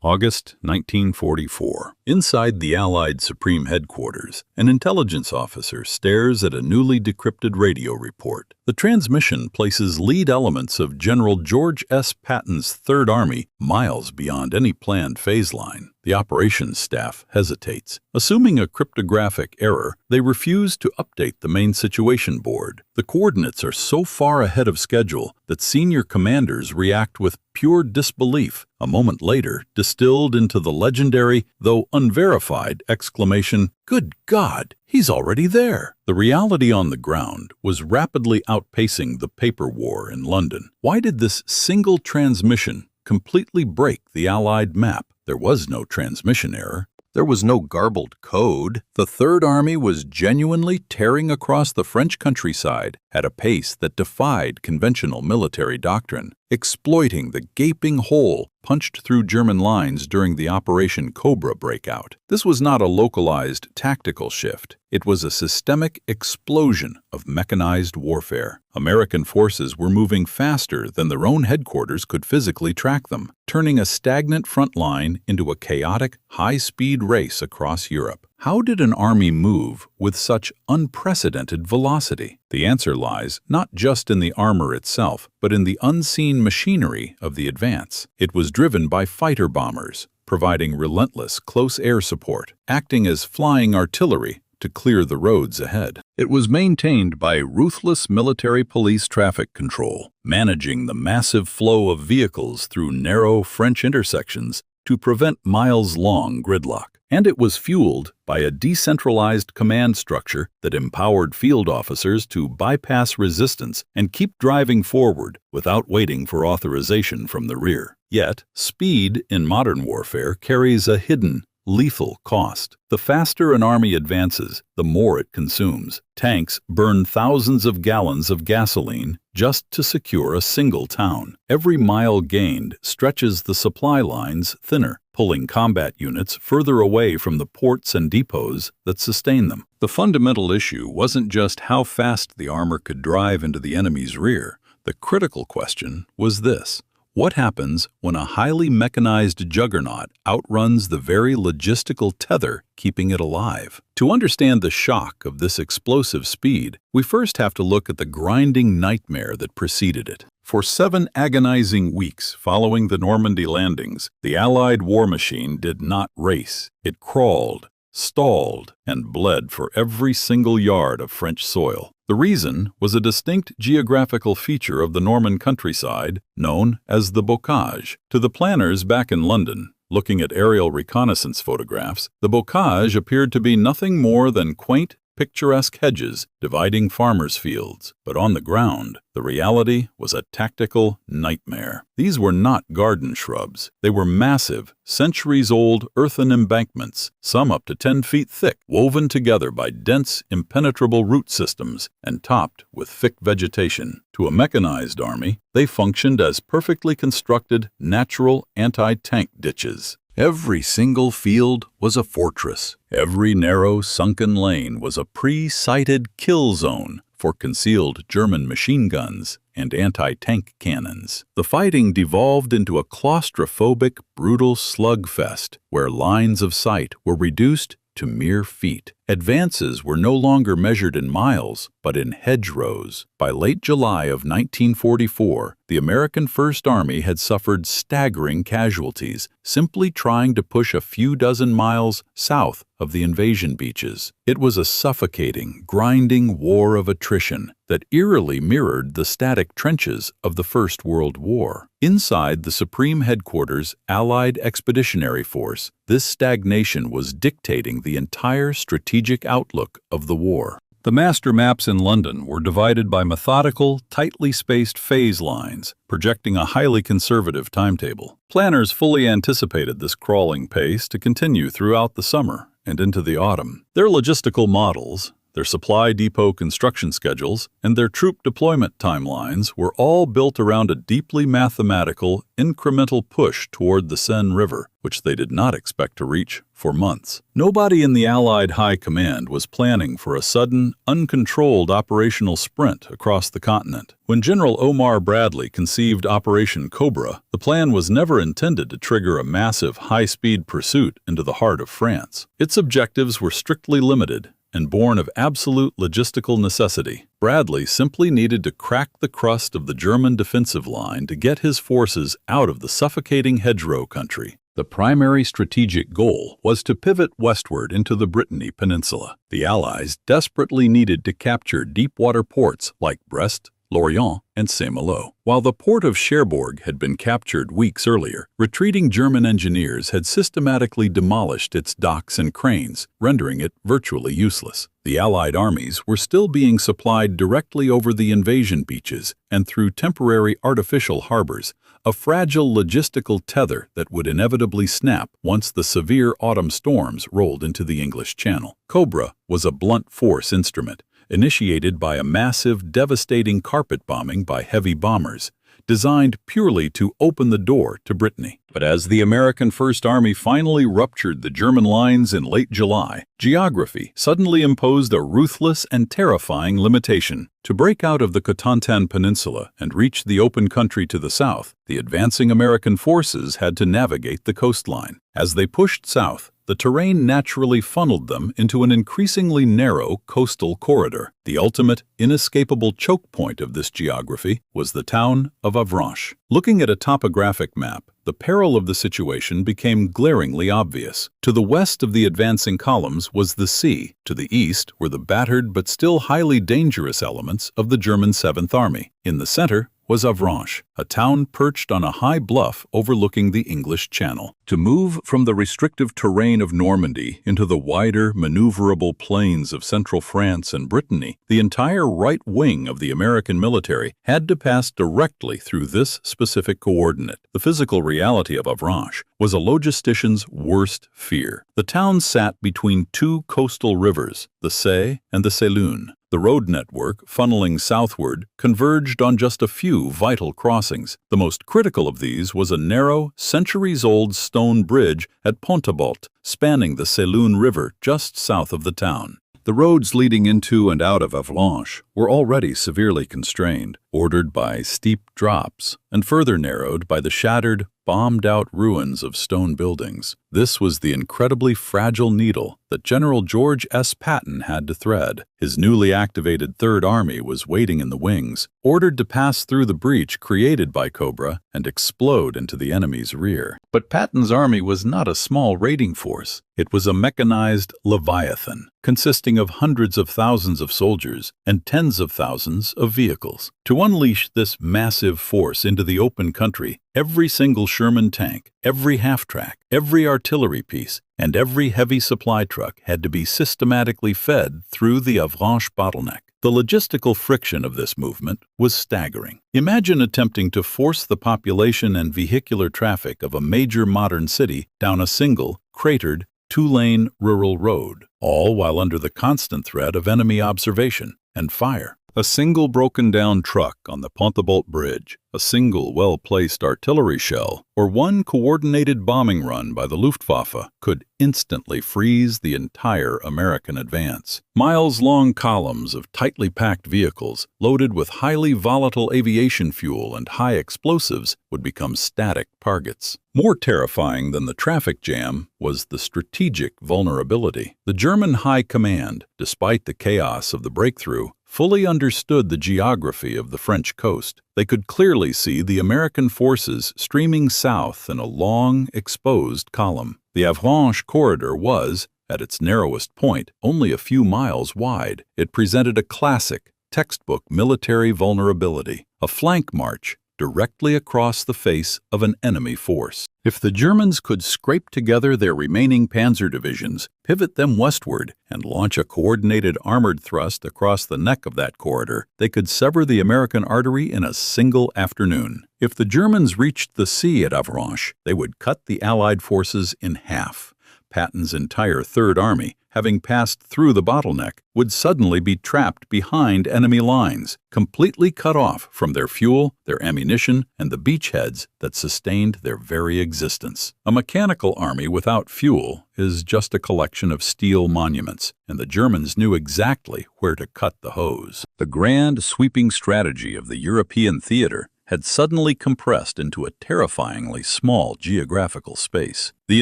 August 1944. Inside the Allied Supreme Headquarters, an intelligence officer stares at a newly decrypted radio report. The transmission places lead elements of General George S. Patton's Third Army miles beyond any planned phase line. The operations staff hesitates. Assuming a cryptographic error, they refuse to update the main situation board. The coordinates are so far ahead of schedule that senior commanders react with pure disbelief. A moment later, distilled into the legendary, though unverified, exclamation, "Good God, he's already there!" The reality on the ground was rapidly outpacing the paper war in London. Why did this single transmission completely break the Allied map? There was no transmission error. There was no garbled code. The Third Army was genuinely tearing across the French countryside at a pace that defied conventional military doctrine, exploiting the gaping hole punched through German lines during the Operation Cobra breakout. This was not a localized tactical shift. It was a systemic explosion of mechanized warfare. American forces were moving faster than their own headquarters could physically track them, turning a stagnant front line into a chaotic, high-speed race across Europe. How did an army move with such unprecedented velocity? The answer lies not just in the armor itself, but in the unseen machinery of the advance. It was driven by fighter bombers, providing relentless close air support, acting as flying artillery to clear the roads ahead. It was maintained by ruthless military police traffic control, managing the massive flow of vehicles through narrow French intersections to prevent miles-long gridlock. And it was fueled by a decentralized command structure that empowered field officers to bypass resistance and keep driving forward without waiting for authorization from the rear. Yet, speed in modern warfare carries a hidden, lethal cost. The faster an army advances, the more it consumes. Tanks burn thousands of gallons of gasoline just to secure a single town. Every mile gained stretches the supply lines thinner, pulling combat units further away from the ports and depots that sustain them. The fundamental issue wasn't just how fast the armor could drive into the enemy's rear. The critical question was this: what happens when a highly mechanized juggernaut outruns the very logistical tether keeping it alive? To understand the shock of this explosive speed, we first have to look at the grinding nightmare that preceded it. For 7 agonizing weeks following the Normandy landings, the Allied war machine did not race. It crawled, stalled, and bled for every single yard of French soil. The reason was a distinct geographical feature of the Norman countryside known as the bocage. To the planners back in London, looking at aerial reconnaissance photographs, the bocage appeared to be nothing more than quaint, picturesque hedges dividing farmers' fields. But on the ground, the reality was a tactical nightmare. These were not garden shrubs. They were massive, centuries-old earthen embankments, some up to 10 feet thick, woven together by dense, impenetrable root systems and topped with thick vegetation. To a mechanized army, they functioned as perfectly constructed, natural anti-tank ditches. Every single field was a fortress. Every narrow, sunken lane was a pre-sighted kill zone for concealed German machine guns and anti-tank cannons. The fighting devolved into a claustrophobic, brutal slugfest where lines of sight were reduced to mere feet. Advances were no longer measured in miles, but in hedgerows. By late July of 1944, the American First Army had suffered staggering casualties, simply trying to push a few dozen miles south of the invasion beaches. It was a suffocating, grinding war of attrition that eerily mirrored the static trenches of the First World War. Inside the Supreme Headquarters Allied Expeditionary Force, this stagnation was dictating the entire strategic outlook of the war. The master maps in London were divided by methodical, tightly spaced phase lines, projecting a highly conservative timetable. Planners fully anticipated this crawling pace to continue throughout the summer and into the autumn. Their logistical models, Their supply depot construction schedules and their troop deployment timelines were all built around a deeply mathematical, incremental push toward the Seine River, which they did not expect to reach for months. Nobody in the Allied High Command was planning for a sudden, uncontrolled operational sprint across the continent. When General Omar Bradley conceived Operation Cobra, the plan was never intended to trigger a massive, high-speed pursuit into the heart of France. Its objectives were strictly limited and born of absolute logistical necessity. Bradley simply needed to crack the crust of the German defensive line to get his forces out of the suffocating hedgerow country. The primary strategic goal was to pivot westward into the Brittany Peninsula. The Allies desperately needed to capture deep-water ports like Brest, Lorient, and Saint-Malo. While the port of Cherbourg had been captured weeks earlier, retreating German engineers had systematically demolished its docks and cranes, rendering it virtually useless. The Allied armies were still being supplied directly over the invasion beaches and through temporary artificial harbors, a fragile logistical tether that would inevitably snap once the severe autumn storms rolled into the English Channel. Cobra was a blunt force instrument, initiated by a massive, devastating carpet bombing by heavy bombers, designed purely to open the door to Brittany. But as the American First Army finally ruptured the German lines in late July, geography suddenly imposed a ruthless and terrifying limitation. To break out of the Cotentin Peninsula and reach the open country to the south, the advancing American forces had to navigate the coastline. As they pushed south, the terrain naturally funneled them into an increasingly narrow coastal corridor. The ultimate, inescapable choke point of this geography was the town of Avranches. Looking at a topographic map, the peril of the situation became glaringly obvious. To the west of the advancing columns was the sea. To the east were the battered but still highly dangerous elements of the German 7th Army. In the center was Avranches, a town perched on a high bluff overlooking the English Channel. To move from the restrictive terrain of Normandy into the wider, maneuverable plains of central France and Brittany, the entire right wing of the American military had to pass directly through this specific coordinate. The physical reality of Avranches was a logistician's worst fear. The town sat between two coastal rivers, the Seine and the Sélune. The road network, funneling southward, converged on just a few vital crossings. The most critical of these was a narrow, centuries-old stone bridge at Pontault, spanning the Sélune River just south of the town. The roads leading into and out of Avranches were already severely constrained, ordered by steep drops, and further narrowed by the shattered, bombed-out ruins of stone buildings. This was the incredibly fragile needle that General George S. Patton had to thread. His newly activated Third Army was waiting in the wings, ordered to pass through the breach created by Cobra and explode into the enemy's rear. But Patton's army was not a small raiding force. It was a mechanized leviathan, consisting of hundreds of thousands of soldiers and tens of thousands of vehicles. To unleash this massive force into the open country, every single Sherman tank, every half-track, every artillery piece, and every heavy supply truck had to be systematically fed through the Avranches bottleneck. The logistical friction of this movement was staggering. Imagine attempting to force the population and vehicular traffic of a major modern city down a single, cratered, two-lane rural road, all while under the constant threat of enemy observation and fire. A single broken-down truck on the Pontault Bridge, a single well-placed artillery shell, or one coordinated bombing run by the Luftwaffe could instantly freeze the entire American advance. Miles-long columns of tightly packed vehicles loaded with highly volatile aviation fuel and high explosives would become static targets. More terrifying than the traffic jam was the strategic vulnerability. The German High Command, despite the chaos of the breakthrough, fully understood the geography of the French coast. They could clearly see the American forces streaming south in a long, exposed column. The Avranches corridor was, at its narrowest point, only a few miles wide. It presented a classic, textbook military vulnerability, a flank march directly across the face of an enemy force. If the Germans could scrape together their remaining panzer divisions, pivot them westward, and launch a coordinated armored thrust across the neck of that corridor, they could sever the American artery in a single afternoon. If the Germans reached the sea at Avranches, they would cut the Allied forces in half. Patton's entire Third Army having passed through the bottleneck, would suddenly be trapped behind enemy lines, completely cut off from their fuel, their ammunition, and the beachheads that sustained their very existence. A mechanical army without fuel is just a collection of steel monuments, and the Germans knew exactly where to cut the hose. The grand, sweeping strategy of the European theater had suddenly compressed into a terrifyingly small geographical space. The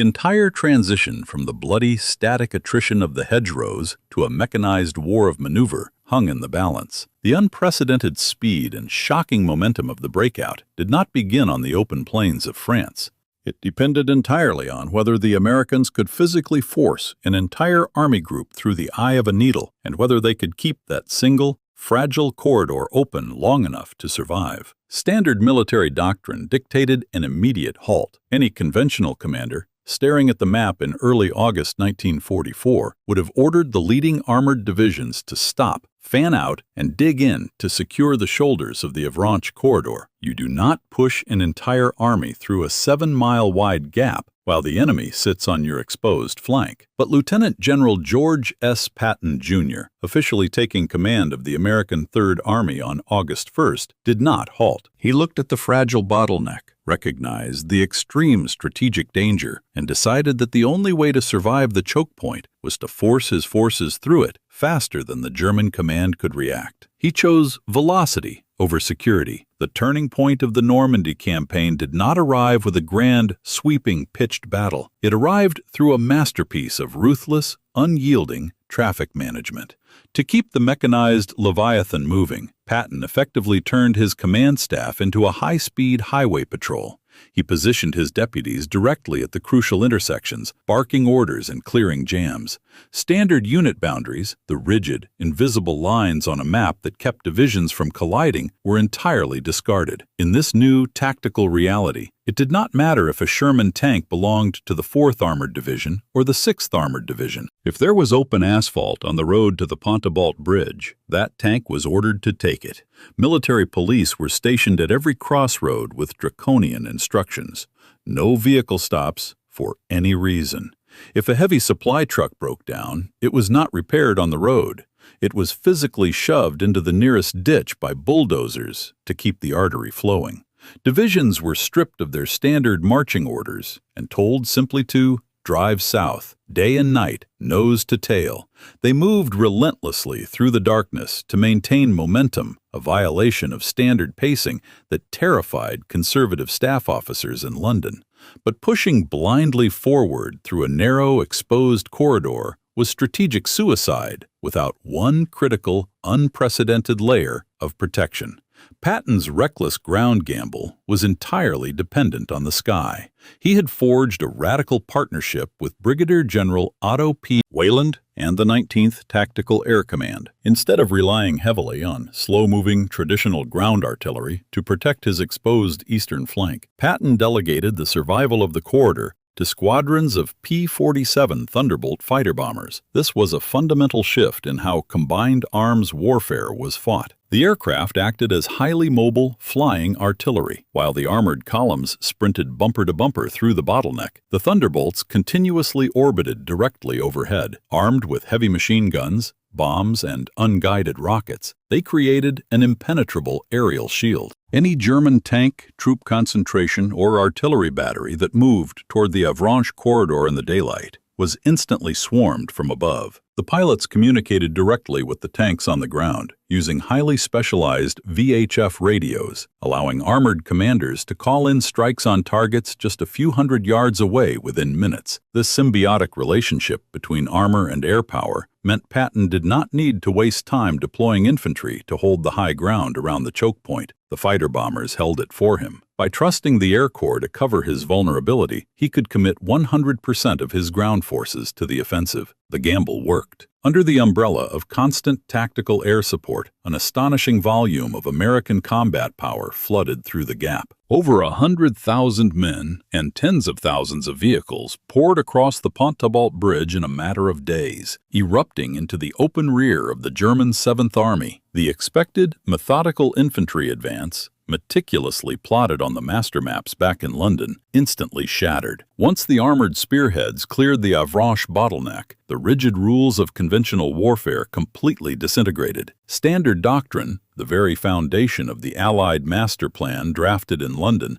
entire transition from the bloody, static attrition of the hedgerows to a mechanized war of maneuver hung in the balance. The unprecedented speed and shocking momentum of the breakout did not begin on the open plains of France. It depended entirely on whether the Americans could physically force an entire army group through the eye of a needle and whether they could keep that single, fragile corridor open long enough to survive. Standard military doctrine dictated an immediate halt. Any conventional commander, staring at the map in early August 1944, would have ordered the leading armored divisions to stop, fan out, and dig in to secure the shoulders of the Avranches corridor. You do not push an entire army through a 7-mile-wide gap while the enemy sits on your exposed flank. But Lieutenant General George S. Patton, Jr., officially taking command of the American Third Army on August 1st, did not halt. He looked at the fragile bottleneck, recognized the extreme strategic danger, and decided that the only way to survive the choke point was to force his forces through it faster than the German command could react. He chose velocity over security. The turning point of the Normandy campaign did not arrive with a grand, sweeping, pitched battle. It arrived through a masterpiece of ruthless, unyielding traffic management. To keep the mechanized Leviathan moving, Patton effectively turned his command staff into a high-speed highway patrol. He positioned his deputies directly at the crucial intersections, barking orders and clearing jams. Standard unit boundaries, the rigid, invisible lines on a map that kept divisions from colliding, were entirely discarded. In this new tactical reality, it did not matter if a Sherman tank belonged to the 4th Armored Division or the 6th Armored Division. If there was open asphalt on the road to the Pont-à-Balti Bridge, that tank was ordered to take it. Military police were stationed at every crossroad with draconian instructions. No vehicle stops for any reason. If a heavy supply truck broke down, it was not repaired on the road. It was physically shoved into the nearest ditch by bulldozers to keep the artery flowing. Divisions were stripped of their standard marching orders and told simply to drive south, day and night, nose to tail. They moved relentlessly through the darkness to maintain momentum, a violation of standard pacing that terrified conservative staff officers in London. But pushing blindly forward through a narrow, exposed corridor was strategic suicide without one critical, unprecedented layer of protection. Patton's reckless ground gamble was entirely dependent on the sky. He had forged a radical partnership with Brigadier General Otto P. Wayland and the 19th Tactical Air Command. Instead of relying heavily on slow-moving traditional ground artillery to protect his exposed eastern flank, Patton delegated the survival of the corridor to squadrons of P-47 Thunderbolt fighter bombers. This was a fundamental shift in how combined arms warfare was fought. The aircraft acted as highly mobile, flying artillery. While the armored columns sprinted bumper to bumper through the bottleneck, the Thunderbolts continuously orbited directly overhead. Armed with heavy machine guns, bombs, and unguided rockets, they created an impenetrable aerial shield. Any German tank, troop concentration, or artillery battery that moved toward the Avranches corridor in the daylight was instantly swarmed from above. The pilots communicated directly with the tanks on the ground, using highly specialized VHF radios, allowing armored commanders to call in strikes on targets just a few hundred yards away within minutes. This symbiotic relationship between armor and air power meant Patton did not need to waste time deploying infantry to hold the high ground around the choke point. The fighter bombers held it for him. By trusting the Air Corps to cover his vulnerability, he could commit 100% of his ground forces to the offensive. The gamble worked. Under the umbrella of constant tactical air support, an astonishing volume of American combat power flooded through the gap. Over 100,000 men and tens of thousands of vehicles poured across the Pont-à-Balti Bridge in a matter of days, erupting into the open rear of the German 7th Army. The expected, methodical infantry advance meticulously plotted on the master maps back in London, instantly shattered. Once the armored spearheads cleared the Avranches bottleneck, the rigid rules of conventional warfare completely disintegrated. Standard doctrine, the very foundation of the Allied master plan drafted in London,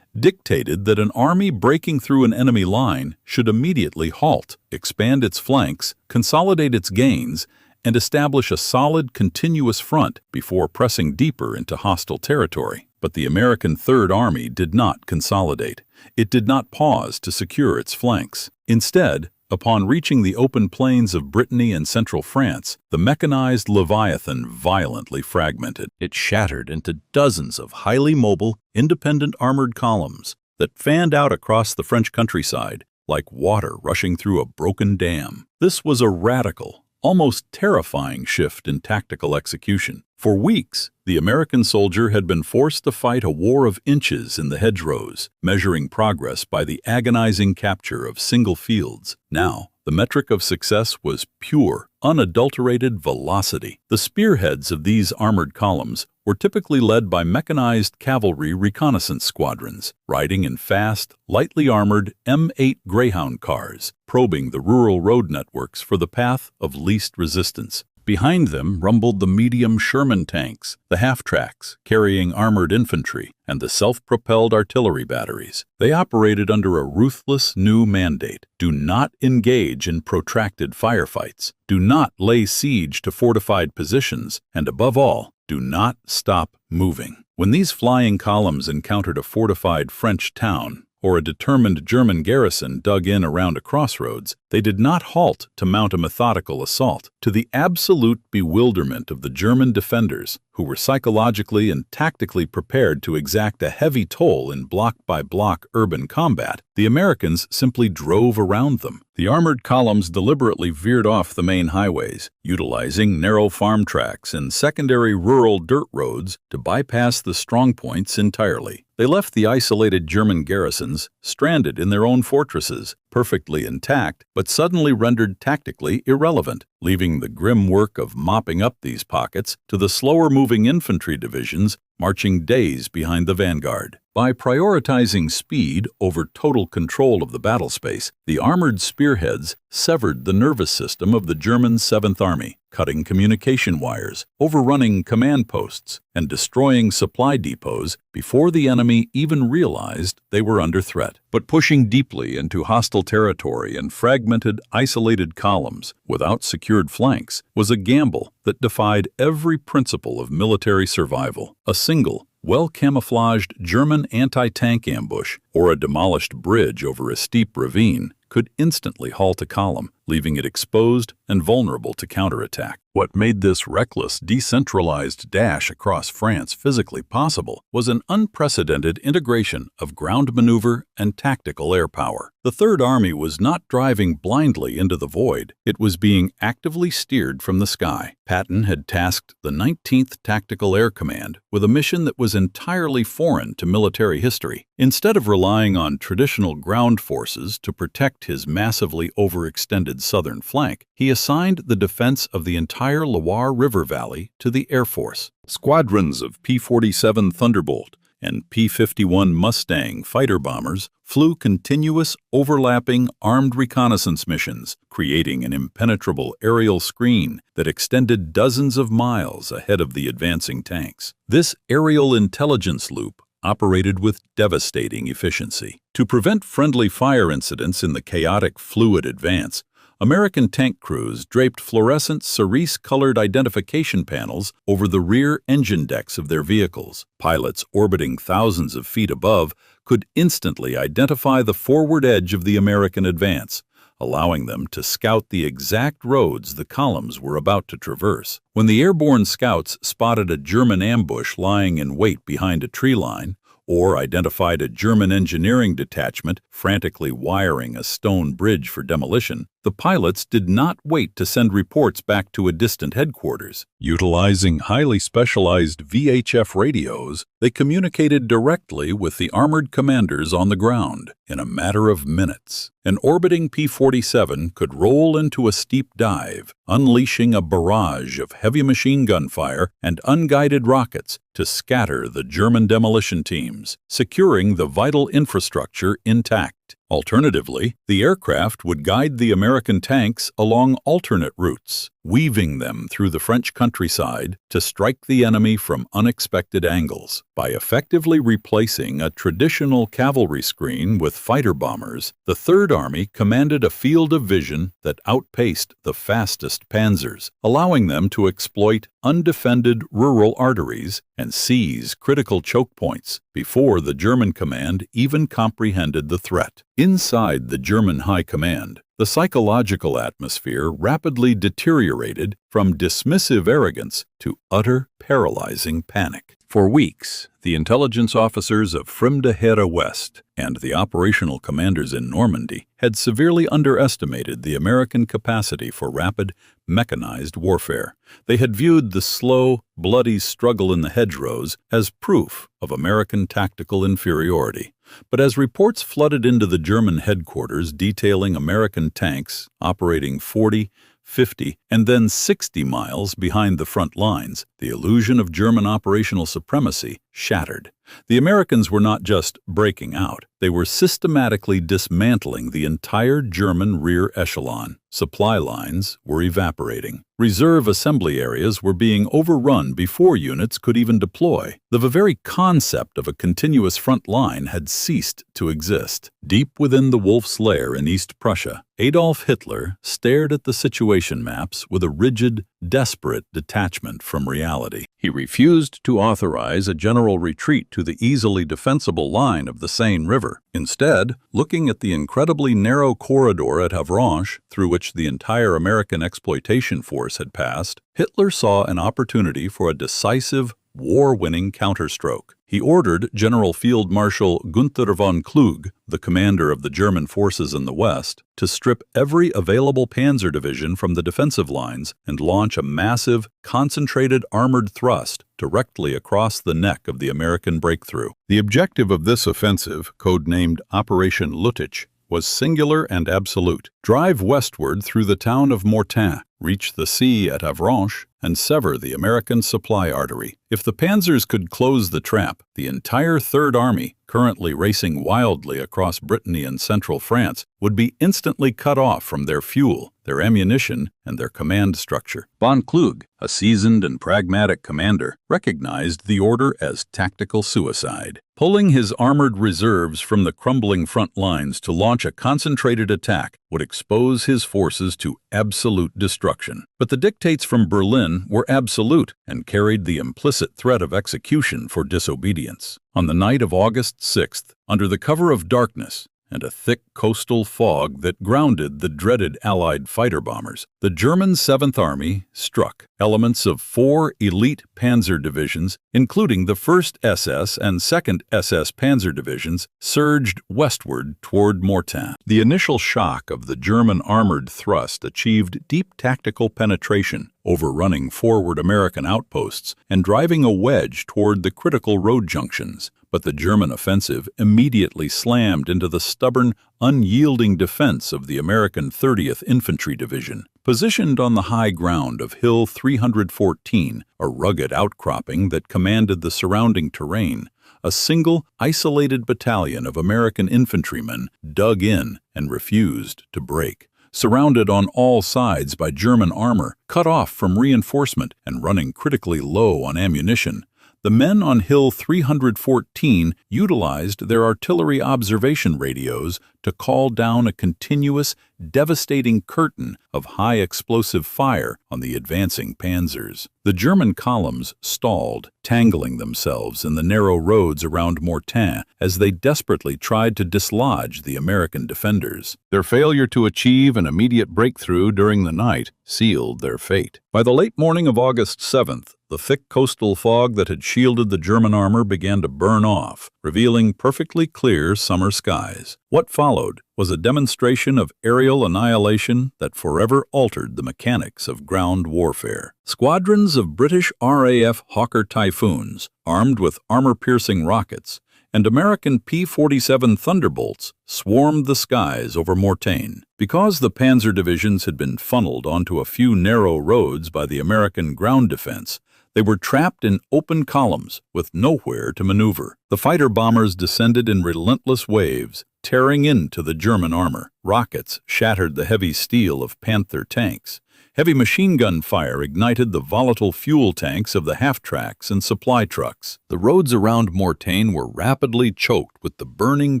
dictated that an army breaking through an enemy line should immediately halt, expand its flanks, consolidate its gains, and establish a solid, continuous front before pressing deeper into hostile territory. But the American Third Army did not consolidate. It did not pause to secure its flanks. Instead, upon reaching the open plains of Brittany and central France, the mechanized Leviathan violently fragmented. It shattered into dozens of highly mobile, independent armored columns that fanned out across the French countryside like water rushing through a broken dam. This was a radical, almost terrifying shift in tactical execution. For weeks, the American soldier had been forced to fight a war of inches in the hedgerows, measuring progress by the agonizing capture of single fields. Now, the metric of success was pure, unadulterated velocity. The spearheads of these armored columns were typically led by mechanized cavalry reconnaissance squadrons, riding in fast, lightly armored M8 Greyhound cars, probing the rural road networks for the path of least resistance. Behind them rumbled the medium Sherman tanks, the half-tracks, carrying armored infantry, and the self-propelled artillery batteries. They operated under a ruthless new mandate. Do not engage in protracted firefights. Do not lay siege to fortified positions, and above all, do not stop moving. When these flying columns encountered a fortified French town, or a determined German garrison dug in around a crossroads, they did not halt to mount a methodical assault. To the absolute bewilderment of the German defenders, who were psychologically and tactically prepared to exact a heavy toll in block-by-block urban combat, the Americans simply drove around them. The armored columns deliberately veered off the main highways, utilizing narrow farm tracks and secondary rural dirt roads to bypass the strongpoints entirely. They left the isolated German garrisons stranded in their own fortresses, perfectly intact, but suddenly rendered tactically irrelevant, leaving the grim work of mopping up these pockets to the slower-moving infantry divisions marching days behind the vanguard. By prioritizing speed over total control of the battle space, the armored spearheads severed the nervous system of the German 7th Army, cutting communication wires, overrunning command posts, and destroying supply depots before the enemy even realized they were under threat. But pushing deeply into hostile territory and fragmented, isolated columns without secured flanks was a gamble that defied every principle of military survival. A single, well-camouflaged German anti-tank ambush or a demolished bridge over a steep ravine could instantly halt a column, leaving it exposed and vulnerable to counterattack. What made this reckless, decentralized dash across France physically possible was an unprecedented integration of ground maneuver and tactical air power. The Third Army was not driving blindly into the void. It was being actively steered from the sky. Patton had tasked the 19th Tactical Air Command with a mission that was entirely foreign to military history. Instead of relying on traditional ground forces to protect his massively overextended southern flank, he assigned the defense of the entire Loire River Valley to the Air Force. Squadrons of P-47 Thunderbolt and P-51 Mustang fighter bombers flew continuous, overlapping armed reconnaissance missions, creating an impenetrable aerial screen that extended dozens of miles ahead of the advancing tanks. This aerial intelligence loop operated with devastating efficiency. To prevent friendly fire incidents in the chaotic, fluid advance, American tank crews draped fluorescent cerise-colored identification panels over the rear engine decks of their vehicles. Pilots orbiting thousands of feet above could instantly identify the forward edge of the American advance, allowing them to scout the exact roads the columns were about to traverse. When the airborne scouts spotted a German ambush lying in wait behind a tree line, or identified a German engineering detachment frantically wiring a stone bridge for demolition, the pilots did not wait to send reports back to a distant headquarters. Utilizing highly specialized VHF radios, they communicated directly with the armored commanders on the ground. In a matter of minutes, an orbiting P-47 could roll into a steep dive, unleashing a barrage of heavy machine gun fire and unguided rockets to scatter the German demolition teams, securing the vital infrastructure intact. Alternatively, the aircraft would guide the American tanks along alternate routes, weaving them through the French countryside to strike the enemy from unexpected angles. By effectively replacing a traditional cavalry screen with fighter bombers, the Third Army commanded a field of vision that outpaced the fastest panzers, allowing them to exploit undefended rural arteries and seize critical choke points before the German command even comprehended the threat. Inside the German High Command, the psychological atmosphere rapidly deteriorated from dismissive arrogance to utter paralyzing panic. For weeks, the intelligence officers of Fromda West and the operational commanders in Normandy had severely underestimated the American capacity for rapid, mechanized warfare. They had viewed the slow, bloody struggle in the hedgerows as proof of American tactical inferiority. But as reports flooded into the German headquarters detailing American tanks operating 40, 50, and then 60 miles behind the front lines, the illusion of German operational supremacy shattered. The Americans were not just breaking out, they were systematically dismantling the entire German rear echelon. Supply lines were evaporating. Reserve assembly areas were being overrun before units could even deploy. The very concept of a continuous front line had ceased to exist. Deep within the Wolf's Lair in East Prussia, Adolf Hitler stared at the situation maps with a rigid, desperate detachment from reality. He refused to authorize a general retreat to the easily defensible line of the Seine River. Instead, looking at the incredibly narrow corridor at Avranches through which the entire American exploitation force had passed, Hitler saw an opportunity for a decisive, war-winning counterstroke. He ordered General Field Marshal Gunther von Kluge, the commander of the German forces in the West, to strip every available panzer division from the defensive lines and launch a massive, concentrated armored thrust directly across the neck of the American breakthrough. The objective of this offensive, codenamed Operation Lüttich, was singular and absolute. Drive westward through the town of Mortain, reach the sea at Avranches, and sever the American supply artery. If the panzers could close the trap, the entire Third Army, currently racing wildly across Brittany and central France, would be instantly cut off from their fuel, their ammunition, and their command structure. Von Kluge, a seasoned and pragmatic commander, recognized the order as tactical suicide. Pulling his armored reserves from the crumbling front lines to launch a concentrated attack would expose his forces to absolute destruction. But the dictates from Berlin were absolute and carried the implicit threat of execution for disobedience. On the night of August 6th, under the cover of darkness and a thick coastal fog that grounded the dreaded Allied fighter bombers, the German 7th Army struck. Elements of 4 elite panzer divisions, including the 1st SS and 2nd SS panzer divisions, surged westward toward Mortain. The initial shock of the German armored thrust achieved deep tactical penetration, overrunning forward American outposts and driving a wedge toward the critical road junctions. But the German offensive immediately slammed into the stubborn, unyielding defense of the American 30th Infantry Division. Positioned on the high ground of Hill 314, a rugged outcropping that commanded the surrounding terrain, a single, isolated battalion of American infantrymen dug in and refused to break. Surrounded on all sides by German armor, cut off from reinforcement and running critically low on ammunition, the men on Hill 314 utilized their artillery observation radios to call down a continuous, devastating curtain of high-explosive fire on the advancing panzers. The German columns stalled, tangling themselves in the narrow roads around Mortain as they desperately tried to dislodge the American defenders. Their failure to achieve an immediate breakthrough during the night sealed their fate. By the late morning of August 7th, The thick coastal fog that had shielded the German armor began to burn off, revealing perfectly clear summer skies. What followed was a demonstration of aerial annihilation that forever altered the mechanics of ground warfare. Squadrons of British RAF Hawker Typhoons, armed with armor-piercing rockets, and American P-47 Thunderbolts swarmed the skies over Mortain. Because the panzer divisions had been funneled onto a few narrow roads by the American ground defense, they were trapped in open columns with nowhere to maneuver. The fighter bombers descended in relentless waves, tearing into the German armor. Rockets shattered the heavy steel of Panther tanks. Heavy machine gun fire ignited the volatile fuel tanks of the half-tracks and supply trucks. The roads around Mortain were rapidly choked with the burning,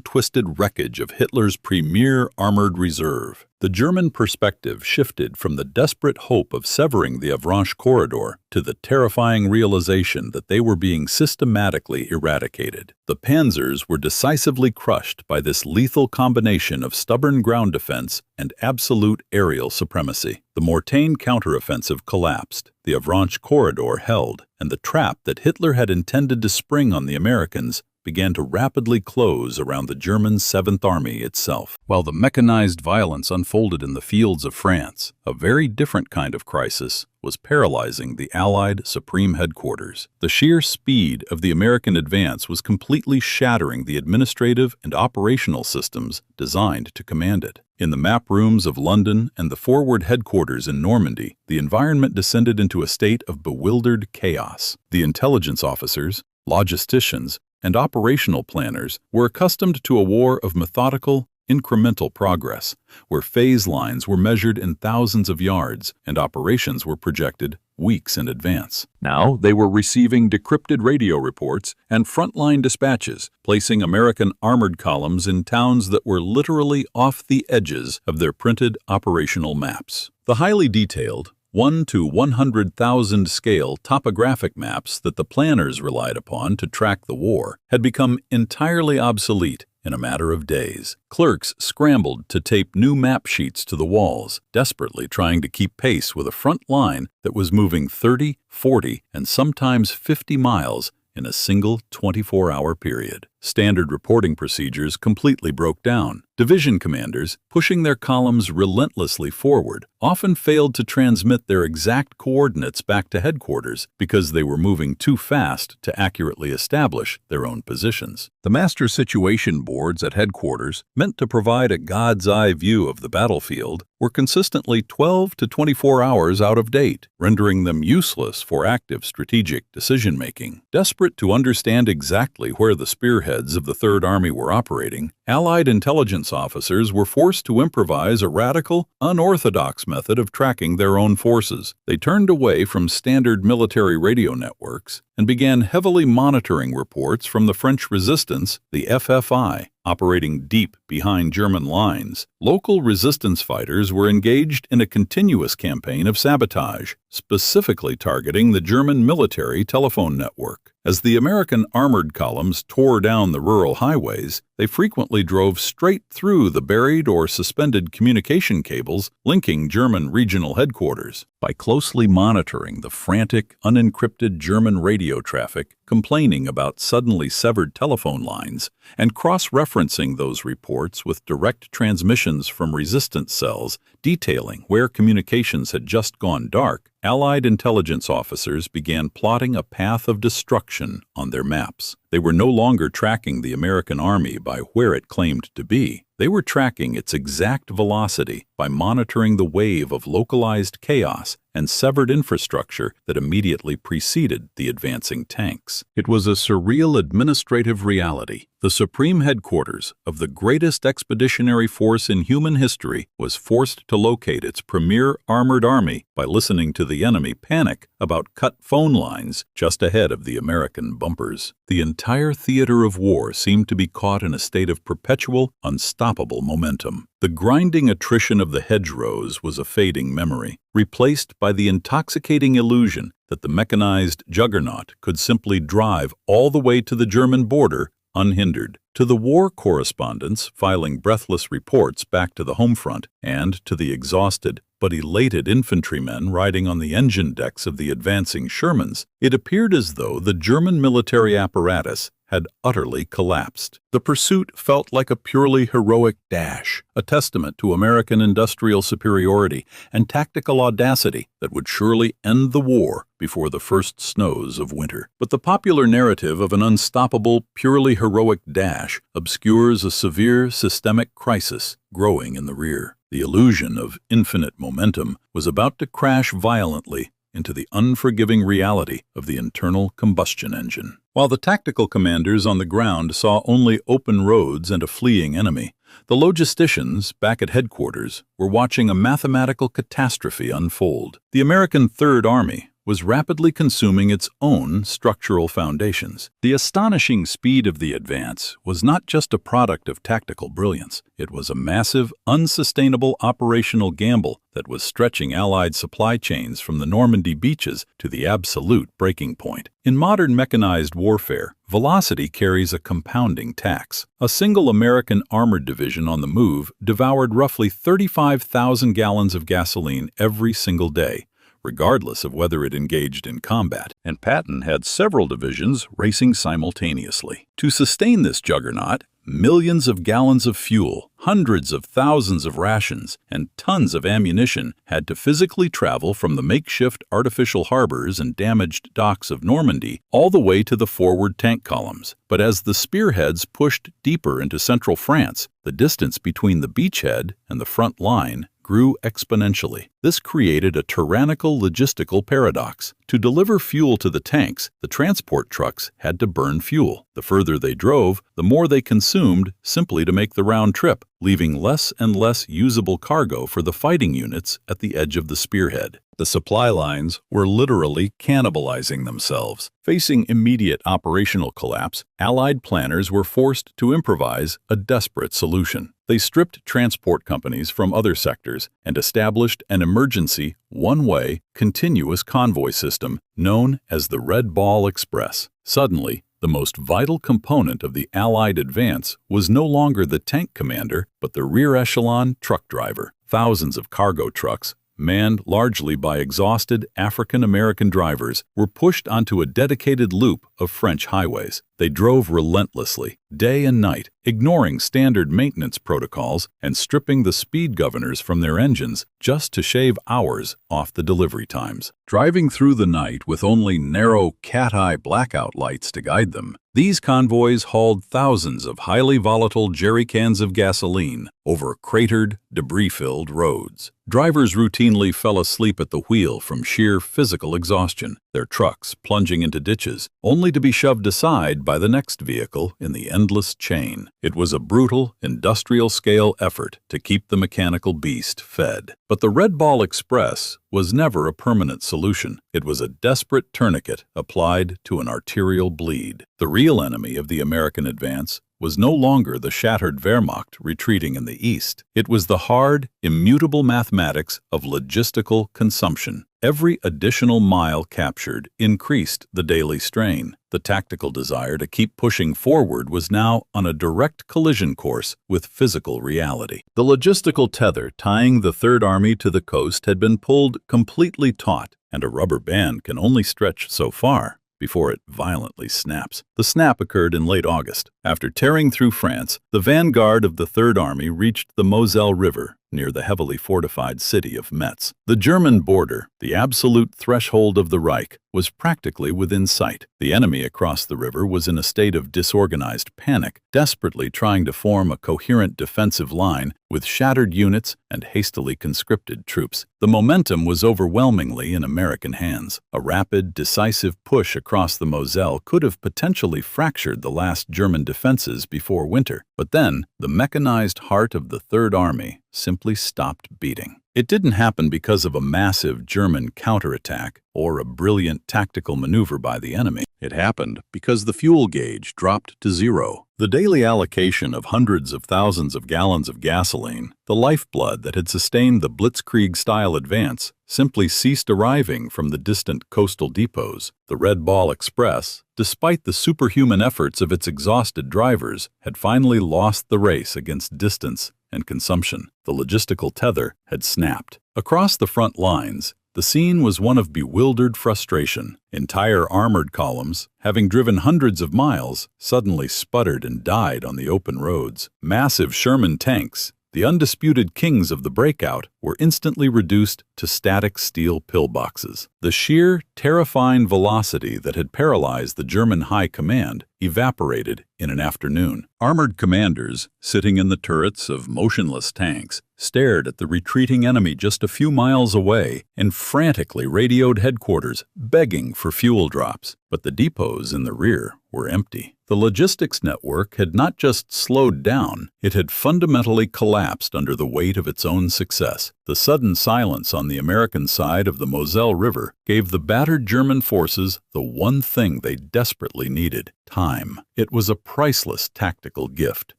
twisted wreckage of Hitler's premier armored reserve. The German perspective shifted from the desperate hope of severing the Avranches corridor to the terrifying realization that they were being systematically eradicated. The panzers were decisively crushed by this lethal combination of stubborn ground defense and absolute aerial supremacy. The Mortain counteroffensive collapsed, the Avranches corridor held, and the trap that Hitler had intended to spring on the Americans began to rapidly close around the German 7th Army itself. While the mechanized violence unfolded in the fields of France, a very different kind of crisis was paralyzing the Allied Supreme Headquarters. The sheer speed of the American advance was completely shattering the administrative and operational systems designed to command it. In the map rooms of London and the forward headquarters in Normandy, the environment descended into a state of bewildered chaos. The intelligence officers, logisticians, and operational planners were accustomed to a war of methodical, incremental progress, where phase lines were measured in thousands of yards and operations were projected weeks in advance. Now they were receiving decrypted radio reports and frontline dispatches, placing American armored columns in towns that were literally off the edges of their printed operational maps. The highly detailed, 1 to 100,000 scale topographic maps that the planners relied upon to track the war had become entirely obsolete in a matter of days. Clerks scrambled to tape new map sheets to the walls, desperately trying to keep pace with a front line that was moving 30, 40, and sometimes 50 miles in a single 24-hour period. Standard reporting procedures completely broke down. Division commanders, pushing their columns relentlessly forward, often failed to transmit their exact coordinates back to headquarters because they were moving too fast to accurately establish their own positions. The master situation boards at headquarters, meant to provide a God's-eye view of the battlefield, were consistently 12 to 24 hours out of date, rendering them useless for active strategic decision-making. Desperate to understand exactly where the spearheads of the Third Army were operating, Allied intelligence officers were forced to improvise a radical, unorthodox method of tracking their own forces. They turned away from standard military radio networks and began heavily monitoring reports from the French resistance, the FFI, operating deep behind German lines. Local resistance fighters were engaged in a continuous campaign of sabotage, specifically targeting the German military telephone network. As the American armored columns tore down the rural highways, they frequently drove straight through the buried or suspended communication cables linking German regional headquarters. By closely monitoring the frantic, unencrypted German radio traffic complaining about suddenly severed telephone lines, and cross-referencing those reports with direct transmissions from resistance cells detailing where communications had just gone dark, Allied intelligence officers began plotting a path of destruction on their maps. They were no longer tracking the American army by where it claimed to be. They were tracking its exact velocity by monitoring the wave of localized chaos and severed infrastructure that immediately preceded the advancing tanks. It was a surreal administrative reality. The supreme headquarters of the greatest expeditionary force in human history was forced to locate its premier armored army by listening to the enemy panic about cut phone lines just ahead of the American bumpers. The entire theater of war seemed to be caught in a state of perpetual, unstoppable momentum. The grinding attrition of the hedgerows was a fading memory, replaced by the intoxicating illusion that the mechanized juggernaut could simply drive all the way to the German border unhindered. To the war correspondents filing breathless reports back to the home front, and to the exhausted but elated infantrymen riding on the engine decks of the advancing Shermans, it appeared as though the German military apparatus had utterly collapsed. The pursuit felt like a purely heroic dash, a testament to American industrial superiority and tactical audacity that would surely end the war before the first snows of winter. But the popular narrative of an unstoppable, purely heroic dash obscures a severe systemic crisis growing in the rear. The illusion of infinite momentum was about to crash violently into the unforgiving reality of the internal combustion engine. While the tactical commanders on the ground saw only open roads and a fleeing enemy, the logisticians back at headquarters were watching a mathematical catastrophe unfold. The American Third Army was rapidly consuming its own structural foundations. The astonishing speed of the advance was not just a product of tactical brilliance. It was a massive, unsustainable operational gamble that was stretching Allied supply chains from the Normandy beaches to the absolute breaking point. In modern mechanized warfare, velocity carries a compounding tax. A single American armored division on the move devoured roughly 35,000 gallons of gasoline every single day, regardless of whether it engaged in combat, and Patton had several divisions racing simultaneously. To sustain this juggernaut, millions of gallons of fuel, hundreds of thousands of rations, and tons of ammunition had to physically travel from the makeshift artificial harbors and damaged docks of Normandy all the way to the forward tank columns. But as the spearheads pushed deeper into central France, the distance between the beachhead and the front line grew exponentially. This created a tyrannical logistical paradox. To deliver fuel to the tanks, the transport trucks had to burn fuel. The further they drove, the more they consumed simply to make the round trip, leaving less and less usable cargo for the fighting units at the edge of the spearhead. The supply lines were literally cannibalizing themselves. Facing immediate operational collapse, Allied planners were forced to improvise a desperate solution. They stripped transport companies from other sectors and established an emergency, one-way, continuous convoy system known as the Red Ball Express. Suddenly, the most vital component of the Allied advance was no longer the tank commander, but the rear echelon truck driver. Thousands of cargo trucks, manned largely by exhausted African-American drivers, were pushed onto a dedicated loop of French highways. They drove relentlessly, day and night, ignoring standard maintenance protocols and stripping the speed governors from their engines just to shave hours off the delivery times. Driving through the night with only narrow cat-eye blackout lights to guide them, these convoys hauled thousands of highly volatile jerry cans of gasoline over cratered, debris-filled roads. Drivers routinely fell asleep at the wheel from sheer physical exhaustion, their trucks plunging into ditches, only to be shoved aside by the next vehicle in the endless chain. It was a brutal, industrial-scale effort to keep the mechanical beast fed. But the Red Ball Express was never a permanent solution. It was a desperate tourniquet applied to an arterial bleed. The real enemy of the American advance was no longer the shattered Wehrmacht retreating in the east. It was the hard, immutable mathematics of logistical consumption. Every additional mile captured increased the daily strain. The tactical desire to keep pushing forward was now on a direct collision course with physical reality. The logistical tether tying the Third Army to the coast had been pulled completely taut, and a rubber band can only stretch so far before it violently snaps. The snap occurred in late August. After tearing through France, the vanguard of the Third Army reached the Moselle River near the heavily fortified city of Metz. The German border, the absolute threshold of the Reich, was practically within sight. The enemy across the river was in a state of disorganized panic, desperately trying to form a coherent defensive line with shattered units and hastily conscripted troops. The momentum was overwhelmingly in American hands. A rapid, decisive push across the Moselle could have potentially fractured the last German defenses before winter. But then, the mechanized heart of the Third Army simply stopped beating. It didn't happen because of a massive German counterattack or a brilliant tactical maneuver by the enemy. It happened because the fuel gauge dropped to zero. The daily allocation of hundreds of thousands of gallons of gasoline, the lifeblood that had sustained the blitzkrieg-style advance, simply ceased arriving from the distant coastal depots. The Red Ball Express, despite the superhuman efforts of its exhausted drivers, had finally lost the race against distance and consumption. The logistical tether had snapped. Across the front lines, the scene was one of bewildered frustration. Entire armored columns, having driven hundreds of miles, suddenly sputtered and died on the open roads. Massive Sherman tanks, the undisputed kings of the breakout, were instantly reduced to static steel pillboxes. The sheer, terrifying velocity that had paralyzed the German high command evaporated in an afternoon. Armored commanders, sitting in the turrets of motionless tanks, stared at the retreating enemy just a few miles away and frantically radioed headquarters, begging for fuel drops. But the depots in the rear were empty. The logistics network had not just slowed down, it had fundamentally collapsed under the weight of its own success. The sudden silence on the American side of the Moselle River gave the battered German forces the one thing they desperately needed: time. It was a priceless tactical gift.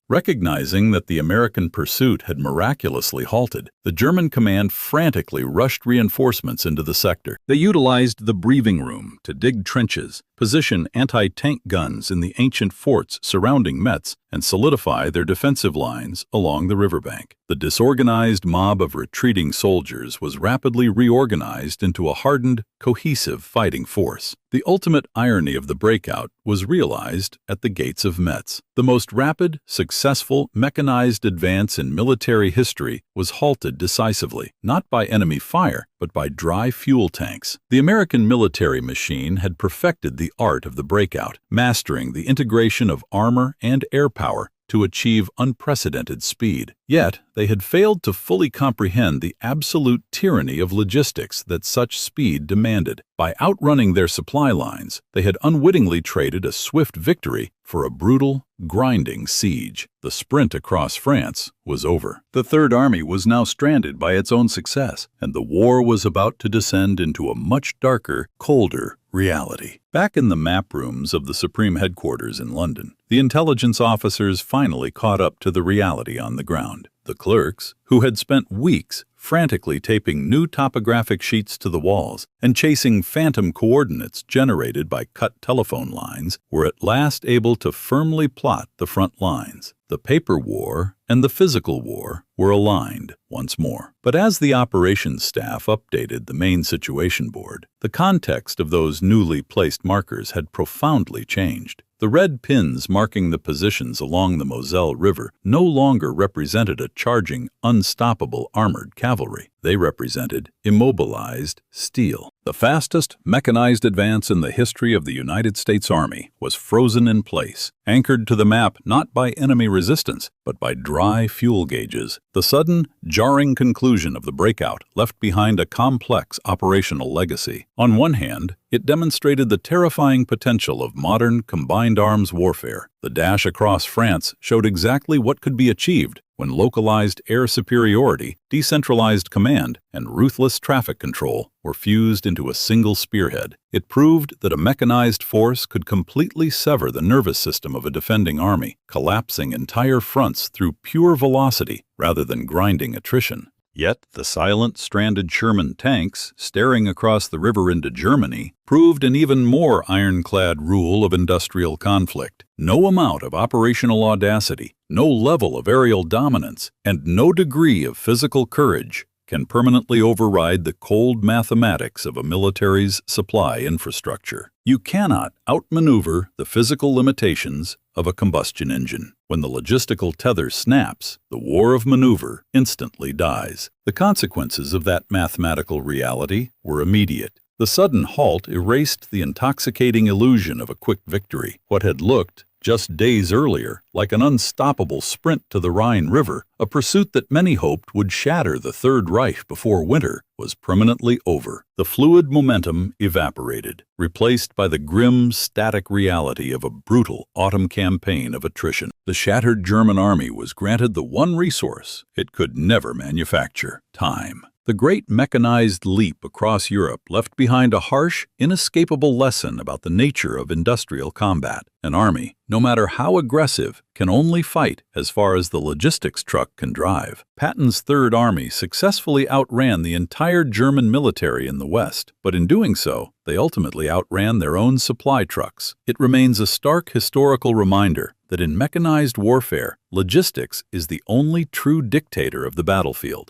Recognizing that the American pursuit had miraculously halted, the German command frantically rushed reinforcements into the sector. They utilized the breathing room to dig trenches, position anti-tank guns in the ancient forts surrounding Metz, and solidify their defensive lines along the riverbank. The disorganized mob of retreating soldiers was rapidly reorganized into a hardened, cohesive fighting force. The ultimate irony of the breakout was realized at the gates of Metz. The most rapid, successful, mechanized advance in military history was halted decisively, not by enemy fire, but by dry fuel tanks. The American military machine had perfected the art of the breakout, mastering the integration of armor and air power to achieve unprecedented speed. Yet, they had failed to fully comprehend the absolute tyranny of logistics that such speed demanded. By outrunning their supply lines, they had unwittingly traded a swift victory for a brutal, grinding siege. The sprint across France was over. The Third Army was now stranded by its own success, and the war was about to descend into a much darker, colder reality. Back in the map rooms of the Supreme Headquarters in London, the intelligence officers finally caught up to the reality on the ground. The clerks, who had spent weeks frantically taping new topographic sheets to the walls and chasing phantom coordinates generated by cut telephone lines, were at last able to firmly plot the front lines. The paper war and the physical war were aligned once more. But as the operations staff updated the main situation board, the context of those newly placed markers had profoundly changed. The red pins marking the positions along the Moselle River no longer represented a charging, unstoppable armored cavalry. They represented immobilized steel. The fastest mechanized advance in the history of the United States Army was frozen in place, anchored to the map not by enemy resistance, but by dry fuel gauges. The sudden, jarring conclusion of the breakout left behind a complex operational legacy. On one hand, it demonstrated the terrifying potential of modern combined arms warfare. The dash across France showed exactly what could be achieved when localized air superiority, decentralized command, and ruthless traffic control were fused into a single spearhead. It proved that a mechanized force could completely sever the nervous system of a defending army, collapsing entire fronts through pure velocity rather than grinding attrition. Yet the silent, stranded Sherman tanks, staring across the river into Germany, proved an even more ironclad rule of industrial conflict. No amount of operational audacity, no level of aerial dominance, and no degree of physical courage can permanently override the cold mathematics of a military's supply infrastructure. You cannot outmaneuver the physical limitations of a combustion engine. When the logistical tether snaps, the war of maneuver instantly dies. The consequences of that mathematical reality were immediate. The sudden halt erased the intoxicating illusion of a quick victory. What had looked, just days earlier, like an unstoppable sprint to the Rhine River, a pursuit that many hoped would shatter the Third Reich before winter, was permanently over. The fluid momentum evaporated, replaced by the grim, static reality of a brutal autumn campaign of attrition. The shattered German army was granted the one resource it could never manufacture: time. The great mechanized leap across Europe left behind a harsh, inescapable lesson about the nature of industrial combat. An army, no matter how aggressive, can only fight as far as the logistics truck can drive. Patton's Third Army successfully outran the entire German military in the West, but in doing so, they ultimately outran their own supply trucks. It remains a stark historical reminder that in mechanized warfare, logistics is the only true dictator of the battlefield.